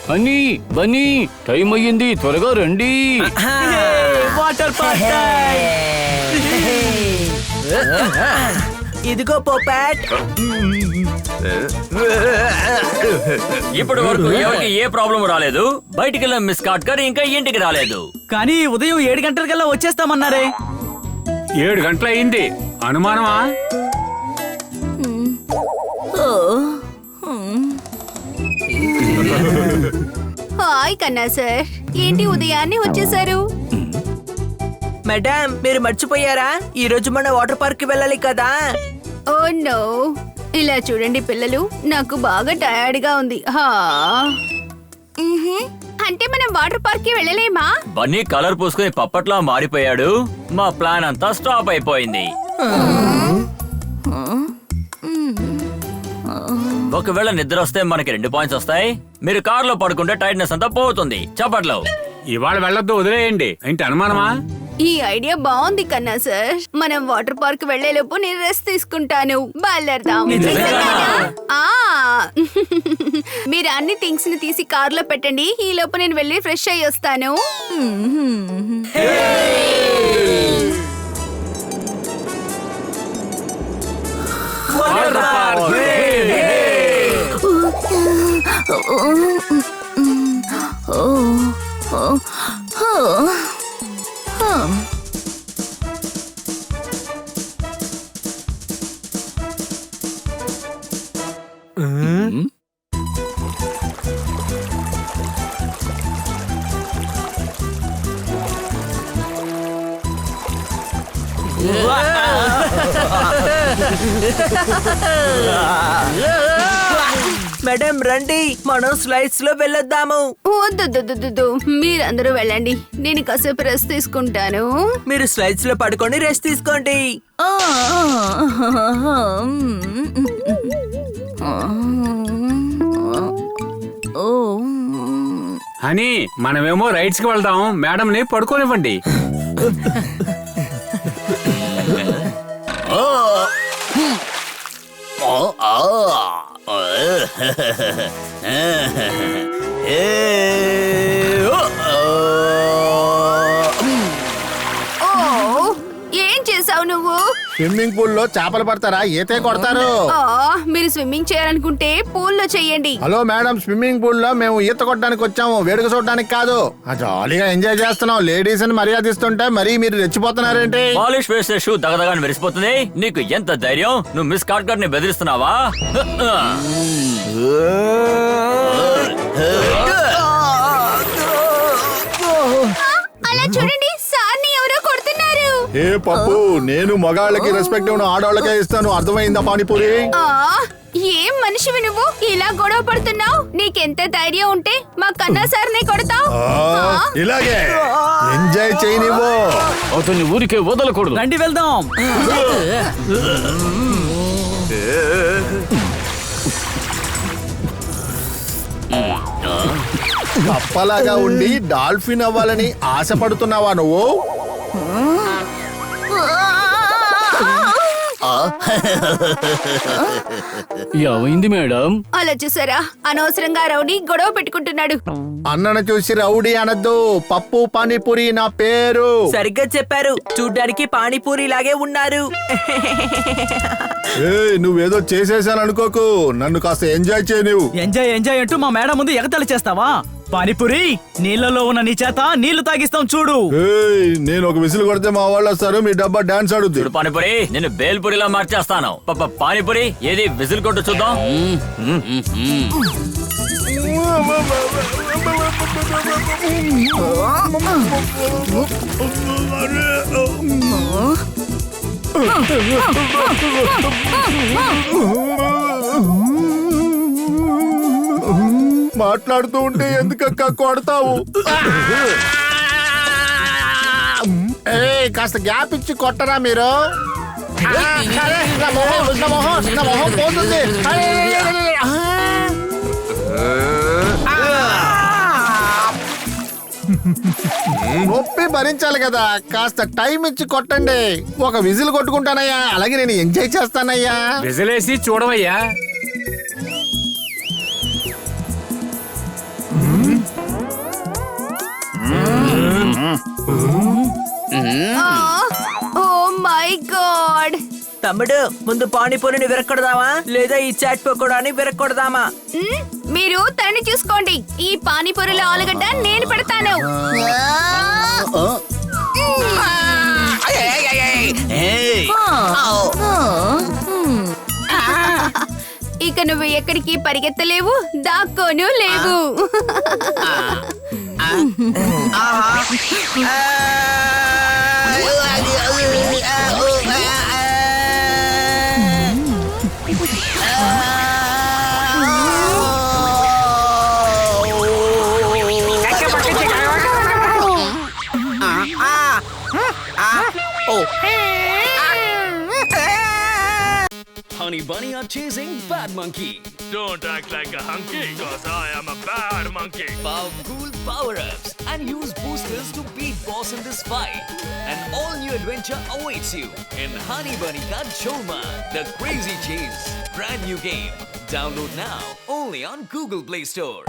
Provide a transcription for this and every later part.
Bunny Bunny time అయ్యింది, త్వరగా రండి. వాటర్ పార్క్ ఇదిగో పోపాట్. ఇప్పటి వరకు ఎవరికి ఏ ప్రాబ్లం రాలేదు. బయటికి వెళ్ళిన మిస్ కాట్కర్ ఇంకా ఇంటికి రాలేదు. కానీ ఉదయం 7 గంటలకల్లా వచ్చేస్తామన్నారే. 7 గంటలు అయింది, అనుమానమా? హాయ్ కన్నా సార్, ఏంటి ఉదయాన్నే వచ్చేసారు? మేడం మీరు మర్చిపోయారా, ఈ రోజు మన వాటర్ పార్క్ కి వెళ్ళాలి కదా. ఓ నో, ఇలా చూడండి పిల్లలు, నాకు బాగా టయర్డ్ గా ఉంది. అంటే మనం వాటర్ పార్క్ కి వెళ్ళలేమా? బన్నీ కలర్ పూసుకుని పప్పట్లా మారిపోయాడు. మా ప్లాన్ అంతా స్టాప్ అయిపోయింది. ఒకవేళ నిద్ర వస్తే మనకి 2 పాయింట్స్ వస్తాయి. మీరు కార్ లో పడుకుంటే టైర్డ్నెస్ అంతా పోతుంది. చప్పట్లో ఇవాళ వెళ్ళొద్దు, వదిలేయండి. ఏంటి అనుమానమా? ఈ ఐడియా బాగుంది కన్నా సార్. మనం వాటర్ పార్క్ వెళ్లేలోపు నేను రెస్ట్ తీసుకుంటాను. బయలుదేరదాం. మీరు అన్ని థింగ్స్ ని తీసి కార్ లో పెట్టండి. ఈ లోపు నేను వెళ్ళి ఫ్రెష్ అయ్యి వస్తాను. మేడం రండి, మనం స్లైడ్స్ లో వెళ్ళొద్దాము. వద్దు, మీరందరూ వెళ్ళండి. నేను కాసేపు రెస్ట్ తీసుకుంటాను. మీరు స్లైడ్స్ లో పడుకొని రెస్ట్ తీసుకోండి. అని మనమేమో రైడ్స్ కి వెళ్దాం, మేడం ని పడుకోనివ్వండి. ఏం చేసావు నువ్వు? స్విమ్మింగ్ పూల్ లో చేపలు పడతారా, ఈతే కొడతారు. మీరు స్విమ్మింగ్ చేయాలనుకుంటే పూల్ లో చెయ్యండి. హలో మేడం, స్విమ్మింగ్ పూల్ లో మేము ఈత కొట్టడానికి వచ్చాము, వేడుక చూడడానికి కాదు. జాలీగా ఎంజాయ్ చేస్తున్నాం. లేడీస్ అని మర్యాదిస్తుంటే మరీ మీరు రెచ్చిపోతున్నారేంటి? పాలిష్ వేసే షూ దగదగాని మెరిసిపోతుంది. నీకు ఎంత ధైర్యం? నువ్వు మిస్ కాట్కర్ ని బెదిరిస్తున్నావా? అలా చూడండి, సార్ని ఎవరో కొడుతున్నారు. ఏ పప్పు, నేను మగాళ్ళకి రెస్పెక్ట్ ఇవ్వను, ఆడవాళ్ళకే ఇస్తాను. అర్థమైందా పానీపూరి? ఏం మనిషివి నువ్వు, ఇలా గొడవ పడుతున్నావు? నీకెంత ధైర్యం ఉంటే మా కన్నా సార్ని కొడతావు? ఇలాగే ఎంజాయ్ చేయనివ్వు. అతన్ని ఊరికే వదలకూడదు. రండి వెళ్దాం. కప్పలాగా ఉండి డాల్ఫిన్ అవ్వాలని ఆశపడుతున్నావా నువ్వు? ఏమైంది మేడం? అలా చూసారా, అనవసరంగా రౌడీ గొడవ పెట్టుకుంటున్నాడు. అన్నను చూసి రౌడీ అనద్దు, పప్పు పానీపూరి నా పేరు. సరిగ్గా చెప్పారు, చూడ్డానికి పానీపూరి లాగే ఉన్నారు. నువ్వేదో చేసేసాను అనుకోకు, నన్ను కాస్త ఎంజాయ్ చేయనివ్వు. ఎంజాయ్ అంటూ మా మేడం ముందు ఎగతాళి చేస్తావా? పానీపూరి, నీళ్ళలో ఉన్న నీ చేత నీళ్లు తాగిస్తాం చూడు. నేను ఒక విసులు కొడితే మా వాళ్ళు వస్తారు, మీ డబ్బా డాన్స్ ఆడుద్ది. చూడు పానీపూరి, నేను బేల్పూరిలా మార్చేస్తాను. పానీపూరి ఏది విజిల్ కొట్టు చూద్దాం. మాట్లాడుతూ ఉంటే ఎందుకక్క కొడతావు? కాస్త గ్యాప్ ఇచ్చి కొట్టరా మీరు. పోతుంది. నొప్పి భరించాలి కదా, కాస్త టైం ఇచ్చి కొట్టండి. ఒక విజిల్ కొట్టుకుంటానయ్యా, అలాగే నేను ఎంజాయ్ చేస్తానయ్యా. విజిలేసి చూడవయ్యా. Oh my God. తమ్ముడు ముందు పానీపూరిని విరక్కొడదామా లేదా ఈ చాట్ పకోడాని విరక్కొడదామా? మీరు తనని చూసుకోండి. ఈ పానీపూరిలో ఆలుగడ్డ నేను పెడతాను. ఇక నువ్వు ఎక్కడికి పరిగెత్తలేవు, దాక్కోను లేవు. Honey Bunny are chasing Bad Monkey. Don't act like a hunky, cause I am a bad monkey. Power cool power-ups and use boosters to beat boss in this fight. An all-new adventure awaits you in Honey Bunny Ka Choma, The Crazy Chase. Brand new game. Download now only on Google Play Store.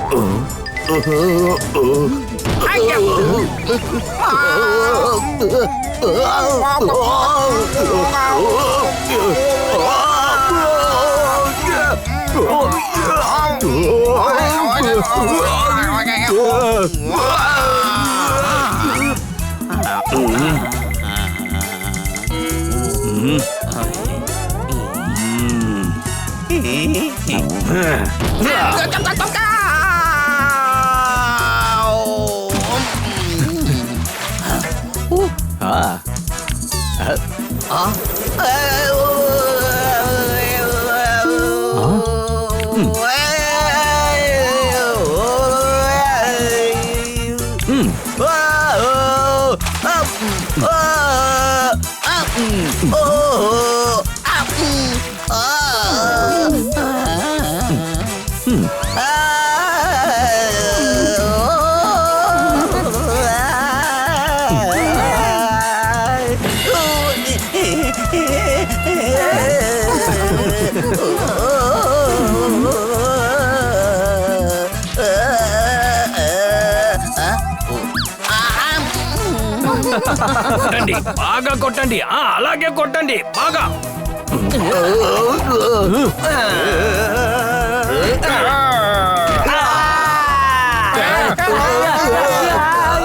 కొట్టండి, బాగా కొట్టండి. అలాగే కొట్టండి బాగా.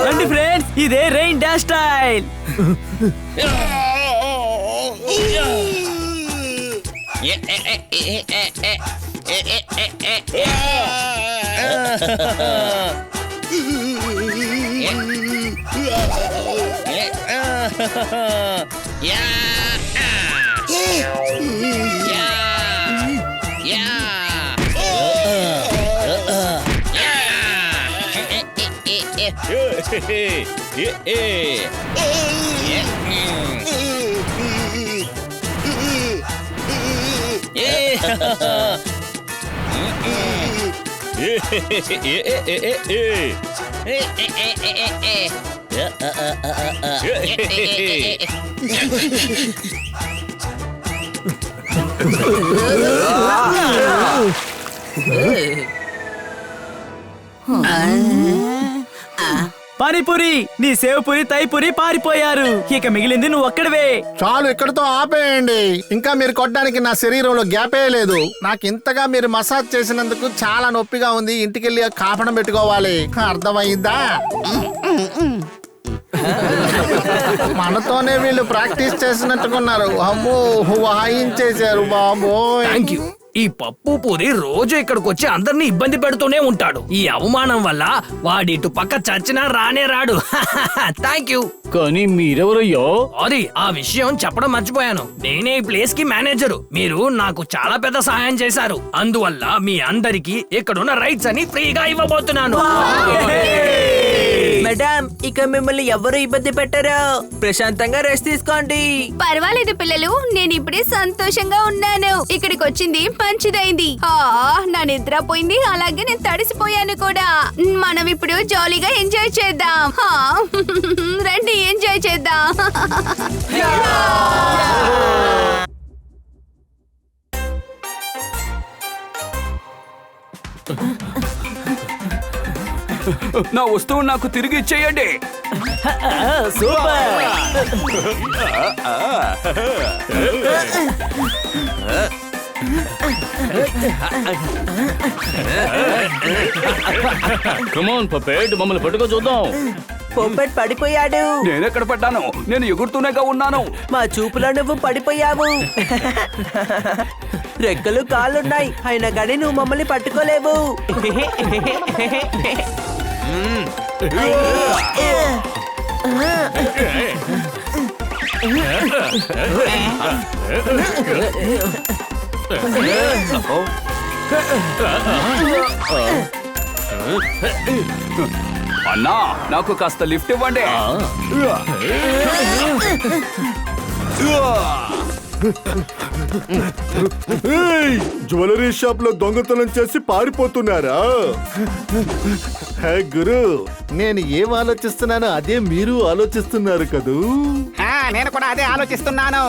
రండి friends, ఇదే rain dash style. Panipuri, నీ సేవపూరి, తైపూరి పారిపోయారు. ఇక మిగిలింది నువ్వు ఒక్కడివే. చాలు, ఇక్కడతో ఆపేయండి. ఇంకా మీరు కొట్టడానికి నా శరీరంలో గ్యాపే లేదు. నాకు ఇంతగా మీరు మసాజ్ చేసినందుకు చాలా నొప్పిగా ఉంది. ఇంటికెళ్ళి కాపడం పెట్టుకోవాలి. అర్థమైందా? మనతోనే వీళ్ళు ప్రాక్టీస్ చేసినట్టుకున్నారు. అమ్మో, వాయించేశారు బాబోయ్. Thank you. ఈ పప్పు పూరి రోజు ఇక్కడికి వచ్చి అందరినీ ఇబ్బంది పెడుతూనే ఉంటాడు. ఈ అవమానం వల్ల వాడిటు పక్క చచ్చినా రానే రాడు. Thank you. కానీ మీరెవరయ్యో? అది ఆ విషయం చెప్పడం మర్చిపోయాను. నేనే ఈ ప్లేస్ కి మేనేజరు. మీరు నాకు చాలా పెద్ద సహాయం చేశారు. అందువల్ల మీ అందరికి ఇక్కడున్న రైట్స్ అని ఫ్రీగా ఇవ్వబోతున్నాను. మేడం, ఇక మిమ్మల్ని ఎవరు ఇబ్బంది పెట్టరు. ప్రశాంతంగా రెస్ట్ తీసుకోండి. పర్వాలేదు పిల్లలు, నేను ఇప్పుడే సంతోషంగా ఉన్నాను. ఇక్కడికి వచ్చింది మంచిదైంది. నా నిద్ర పోయింది, అలాగే నేను తడిసిపోయాను కూడా. మనం ఇప్పుడు జాలీగా ఎంజాయ్ చేద్దాం. రండి, ఎంజాయ్ చేద్దాం. నా వస్తువు నాకు తిరిగి ఇచ్చేయండి. సూపర్. కమాన్ పపెట్ మమ్మల్ని పట్టుకో చూద్దాం. పొంపెట్ పడిపోయాడు. నేనెక్కడ పడ్డాను? నేను ఎగురుతూనేగా ఉన్నాను. మా చూపులో నువ్వు పడిపోయావు. రెక్కలు కాళ్ళున్నాయి, అయినా కానీ నువ్వు మమ్మల్ని పట్టుకోలేవు. అన్నా నాకు కాస్త లిఫ్ట్ ఇవ్వండి. జ్యువెలరీ షాప్ లో దొంగతనం చేసి పారిపోతున్నారా? హే గురు, నేను ఏం ఆలోచిస్తున్నానో అదే మీరు ఆలోచిస్తున్నారు కదూ. నేను కూడా అదే ఆలోచిస్తున్నాను.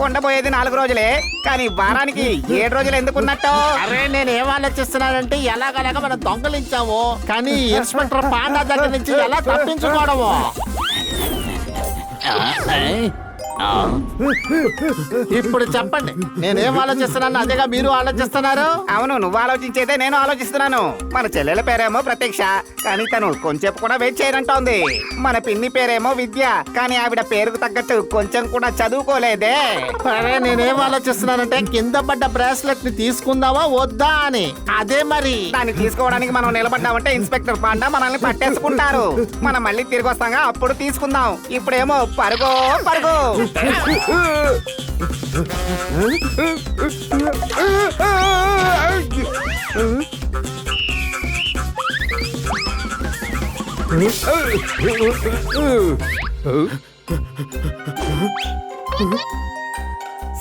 ఉండబోయేది 4 రోజులే, కానీ వారానికి 7 రోజులు ఎందుకున్నట్టు? అరే నేను ఏం ఆలోచిస్తున్నానంటే ఎలాగలాగా మనం దొంగలించాము, కానీ ఇన్స్పెక్టర్ పాండా దగ్గర నుంచి ఎలా తప్పించుకోవడము. ఇప్పుడు చెప్పండి, నేనేం ఆలోచిస్తున్నాను అదేగా మీరు ఆలోచిస్తున్నారు. అవును, నువ్వు ఆలోచించేదే నేను ఆలోచిస్తున్నాను. మన చెల్లెల పేరేమో ప్రతీక్ష, కానీ తను కొంచెం కూడా వెయిట్ చేయనంటోంది. మన పిన్ని పేరేమో విద్య, కానీ ఆవిడ పేరుకు తగ్గట్టు కొంచెం కూడా చదువుకోలేదే. అరే నేనేం ఆలోచిస్తున్నానంటే కింద పడ్డ బ్రాస్లెట్ ని తీసుకుందామా వద్దా అని. అదే మరి దాన్ని తీసుకోవడానికి మనం నిలబడ్డామంటే ఇన్స్పెక్టర్ పాండా మనల్ని పట్టేసుకుంటారు. మనం మళ్ళీ తిరిగి వస్తాగా, అప్పుడు తీసుకుందాం. ఇప్పుడేమో పరుగో పరుగు.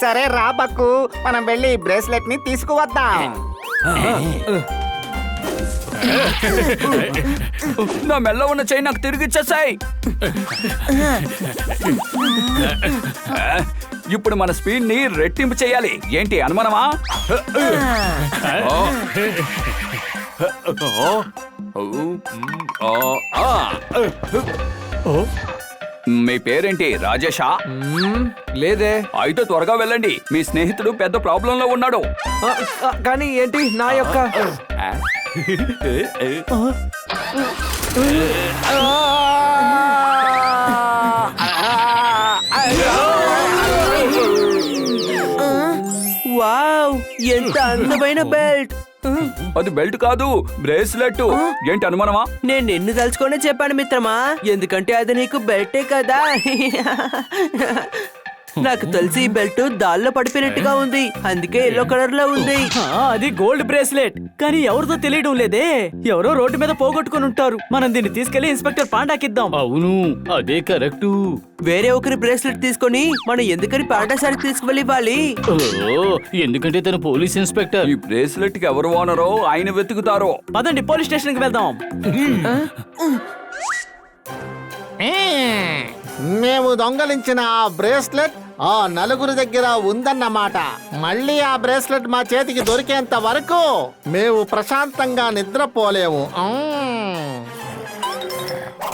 సరే రా బక్కు, మనం వెళ్ళి బ్రేస్లెట్ ని తీసుకువద్దాం. నా మెల్ల ఉన్న చైన్ నాకు తిరిగి ఇచ్చేసాయి. ఇప్పుడు మన స్పీడ్ ని రెట్టింపు చేయాలి. ఏంటి అనుమానమా? మీ పేరేంటి? రాజేషా? లేదే. అయితే త్వరగా వెళ్ళండి, మీ స్నేహితుడు పెద్ద ప్రాబ్లం లో ఉన్నాడు. కానీ ఏంటి నా యొక్క వావ్, ఎంత అందమైన బెల్ట్. అది బెల్ట్ కాదు, బ్రేస్లెట్. ఏంటి అనుమానమా? నేను నిన్ను తలుచుకొని చెప్పాను మిత్రమా, ఎందుకంటే అది నీకు బెల్టే కదా. నాకు తెలిసి ఈ బెల్ట్ దాల్లో పడిపోయినట్టుగా ఉంది, అందుకే ఎల్లో కలర్ లో ఉంది. అది గోల్డ్ బ్రేస్లెట్, కానీ ఎవరితో తెలియడం లేదే. ఎవరో రోడ్డు మీద పోగొట్టుకుని ఉంటారు. మనం దీన్ని తీసుకెళ్లి ఇన్స్పెక్టర్ పాండాకిద్దాం. అవును, అదే కరెక్ట్. వేరే ఒకరి బ్రేస్లెట్ తీసుకొని మనం ఎందుకని పాండాసారి తీసుకువెళ్ళి ఇవ్వాలి? ఎందుకంటే తను పోలీస్ ఇన్స్పెక్టర్. ఈ బ్రేస్లెట్ కి ఎవరు ఓనరో ఆయన వెతుకుతారో. పదండి పోలీస్ స్టేషన్ కి వెళ్దాం. మేము దొంగలించిన ఆ బ్రేస్లెట్ ఆ నలుగురి దగ్గర ఉందన్నమాట. మళ్ళీ ఆ బ్రేస్లెట్ మా చేతికి దొరికేంత వరకు మేము ప్రశాంతంగా నిద్రపోలేము.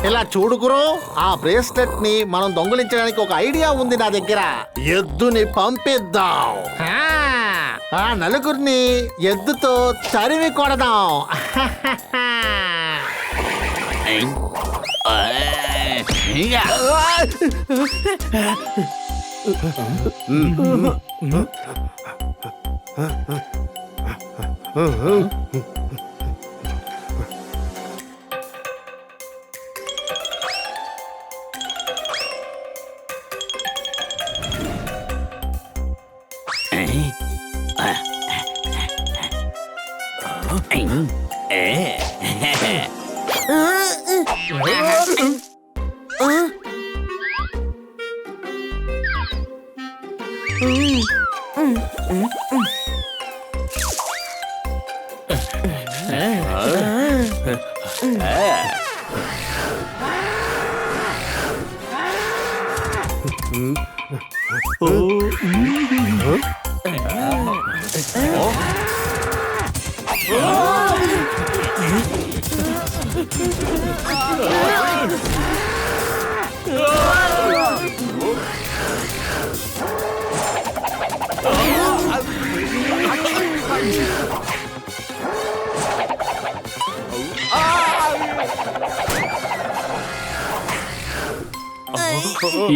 ఇలా చూడుకురు, ఆ బ్రేస్లెట్ ని మనం దొంగలించడానికి ఒక ఐడియా ఉంది నా దగ్గర. ఎద్దుని పంపిద్దాం, ఆ నలుగురిని ఎద్దుతో తరిమి కొడదాం.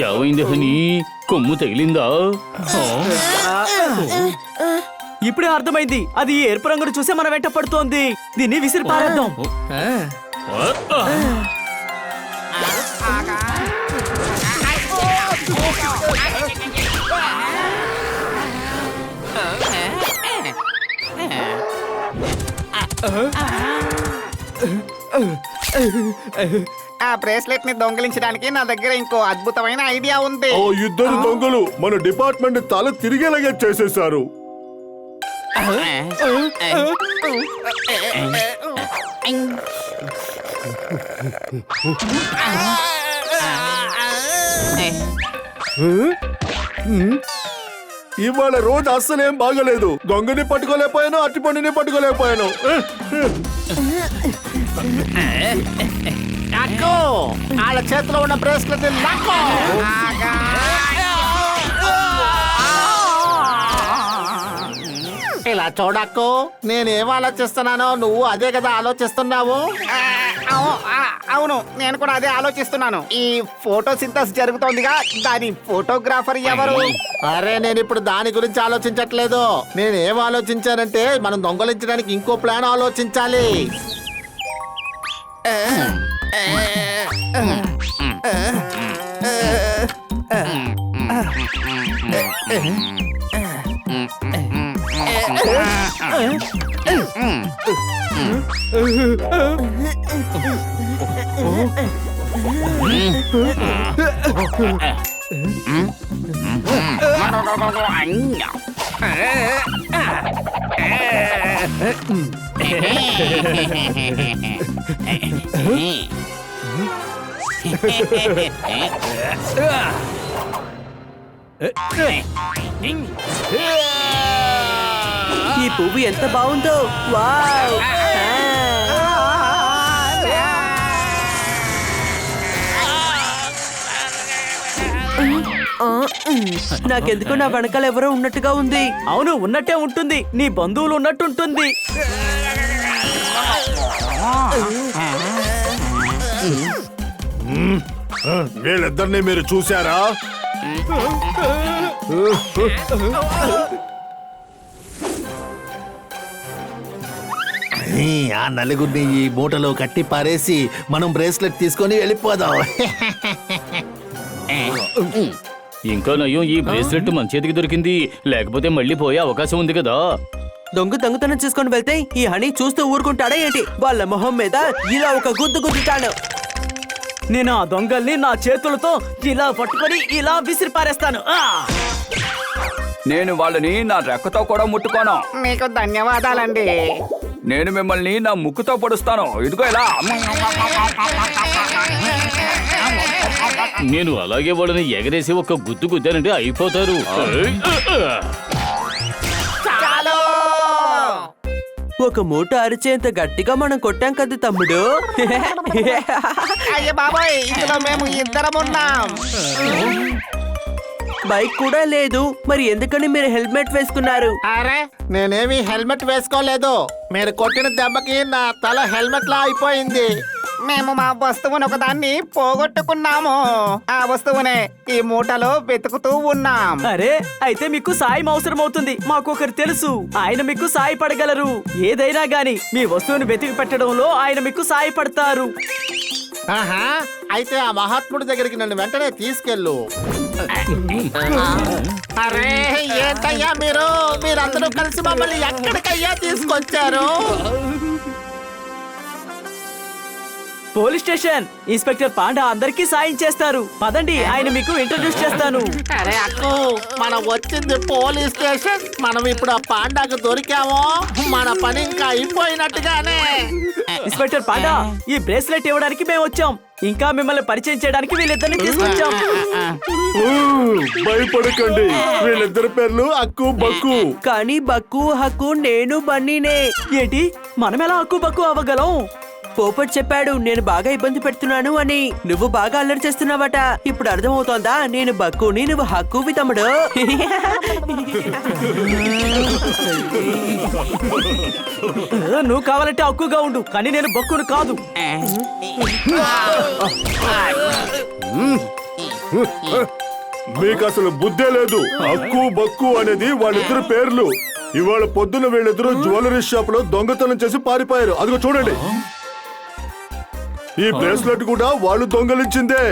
ఏమైంది హనీ? కొమ్ము తగిలిందా? ఇప్పుడే అర్థమైంది, అది ఈ ఎరుపు రంగును చూసే మన వెంట పడుతోంది. దీన్ని విసిరి పారేద్దాం. ఆ బ్రేస్లెట్ ని దొంగిలించడానికి నా దగ్గర ఇంకో అద్భుతమైన ఐడియా ఉంది. ఓ ఇద్దరు దొంగలు మన డిపార్ట్మెంట్ తల తిరిగేలాగే చేసేశారు. ఇవాళ రోజు అస్సలేం బాగలేదు. దొంగని పట్టుకోలేకపోయాను, అట్టిపండిని పట్టుకోలేకపోయాను. అక్కో, వాళ్ళ చేతిలో ఉన్న బ్రేస్లెట్ లాక్కో. ఇలా చూడక్కో, నేనేం ఆలోచిస్తున్నానో నువ్వు అదే కదా ఆలోచిస్తున్నావు. అవును, నేను కూడా అదే ఆలోచిస్తున్నాను. ఈ ఫోటో సింథసిస్ జరుగుతోందిగా, దాని ఫోటోగ్రాఫర్ ఎవరు? అరే, నేను ఇప్పుడు దాని గురించి ఆలోచించట్లేదు. నేనేం ఆలోచించానంటే మనం దొంగలించడానికి ఇంకో ప్లాన్ ఆలోచించాలి. ఈ పువ్వు ఎంత బాగుందో. వావ్! నాకెందుకు నా వెనకాల ఎవరో ఉన్నట్టుగా ఉంది. అవును, ఉన్నట్టే ఉంటుంది. నీ బంధువులు ఉన్నట్టు ఉంటుంది. వీళ్ళిద్దరిని మీరు చూసారా? ఆ నలుగురిని ఈ మూటలో కట్టి పారేసి మనం బ్రేస్లెట్ తీసుకొని వెళ్ళిపోదాం. ఇంకా నయ్యం, ఈ బ్రేస్లెట్ మన చేతికి దొరికింది. లేకపోతే మళ్ళీ పోయే అవకాశం ఉంది కదా. దొంగతనం చేసుకొని వెళ్తే ఈ హనీ చూస్తూ ఊరుకుంటాడా ఏంటి? వాళ్ళ మొహం మీద ఇలా ఒక గుద్దు గుద్దుతాడు. నేను ఆ దొంగల్ని నా చేతులతో ఇలా పట్టుకొని ఇలా విసిరి పారేస్తాను. నేను వాళ్ళని నా రెక్కతో కూడా ముట్టుకోను. మీకు ధన్యవాదాలండి. నేను మిమ్మల్ని నా ముక్కుతో పొడుస్తాను. ఇదిగో ఇలా. నేను అలాగే వాళ్ళని ఎగరేసి ఒక గుద్దు గుద్దానంటే అయిపోతారు. ఒక మూట అరిచేంత గట్టిగా మనం కొట్టాం కదా తమ్ముడు. అయ్య బాబాయ్, ఇందులో మేము ఇద్దరం ఉన్నాం. బైక్ కూడా లేదు. మరి ఎందుకని మీరు హెల్మెట్ వేసుకున్నారు? అరే, నేనేమి హెల్మెట్ వేసుకోలేదు. మీరు కొట్టిన దెబ్బకి నా తల హెల్మెట్ లా అయిపోయింది. మేము మా వస్తువును ఒకదాన్ని పోగొట్టుకున్నాము. ఆ వస్తువునే ఈ మూటలో వెతుకుతూ ఉన్నాం. అరే, అయితే మీకు సాయం అవసరం అవుతుంది. మాకొకరు తెలుసు, ఆయన మీకు సాయపడగలరు. ఏదైనా గాని మీ వస్తువుని వెతికి పెట్టడంలో ఆయన మీకు సాయపడతారు. ఆహా, అయితే ఆ మహాత్ముడి దగ్గరికి నన్ను వెంటనే తీసుకెళ్ళు. అరే, ఏంటయ్యా మీరందరూ కలిసి మమ్మల్ని ఎక్కడికయ్యా తీసుకొచ్చారు? Police station. ఇన్స్పెక్టర్ పాండా అందరికీ సాయం చేస్తారు. పదండి, ఆయన మీకు ఇంట్రడ్యూస్ చేస్తాను. అరే అక్కు, మనం వచ్చింది పోలీస్ స్టేషన్. మనం ఇప్పుడు ఆ పాండాకు దొరికామో మన పని ఇంకా అయిపోయినట్టుగానే. ఇన్స్పెక్టర్ పాండా, ఈ బ్రేస్లెట్ ఇవ్వడానికి మేము వచ్చాం. ఇంకా మిమ్మల్ని పరిచయం చేయడానికి వీళ్ళిద్దరిని తీసుకొచ్చాం. భయపడకండి, వీళ్ళిద్దరి పేర్లు అక్కు బక్కు. కానీ బక్కు హక్కు నేను బన్నీనే. ఏంటి, మనం ఎలా హక్కు బక్కు అవ్వగలం? పోపట్ చెప్పాడు నేను బాగా ఇబ్బంది పెడుతున్నాను అని. నువ్వు బాగా అల్లరి చేస్తున్నావట. ఇప్పుడు అర్థమవుతోందా? నేను బక్కుని, నువ్వు హక్కువి తమ్ముడు. నువ్వు కావాలంటే హక్కుగా ఉండు, కానీ నేను బక్కును కాదు. మీకు అసలు బుద్ధే లేదు. అక్కు బక్కు అనేది వాళ్ళిద్దరు పేర్లు. ఇవాళ పొద్దున వీళ్ళిద్దరూ జ్యువెలరీ షాప్ లో దొంగతనం చేసి పారిపోయారు. అదిగో చూడండి, ఈ బ్రేస్లెట్ కూడా వాళ్ళు దొంగలించిందే.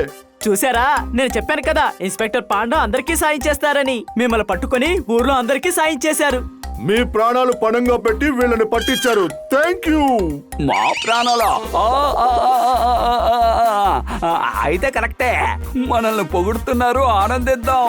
చూసారా, నేను చెప్పాను కదా ఇన్స్పెక్టర్ పాండా అందరికీ సాయం చేస్తారని. మిమ్మల్ని పట్టుకొని ఊర్లో అందరికీ సాయం చేశారు. మీ ప్రాణాలు పణంగా పెట్టి వీళ్ళని పట్టించారు. Thank you. మా ప్రాణాలా? అయితే కరెక్టే. మనల్ని పొగుడుతున్నారు, ఆనందిద్దాం.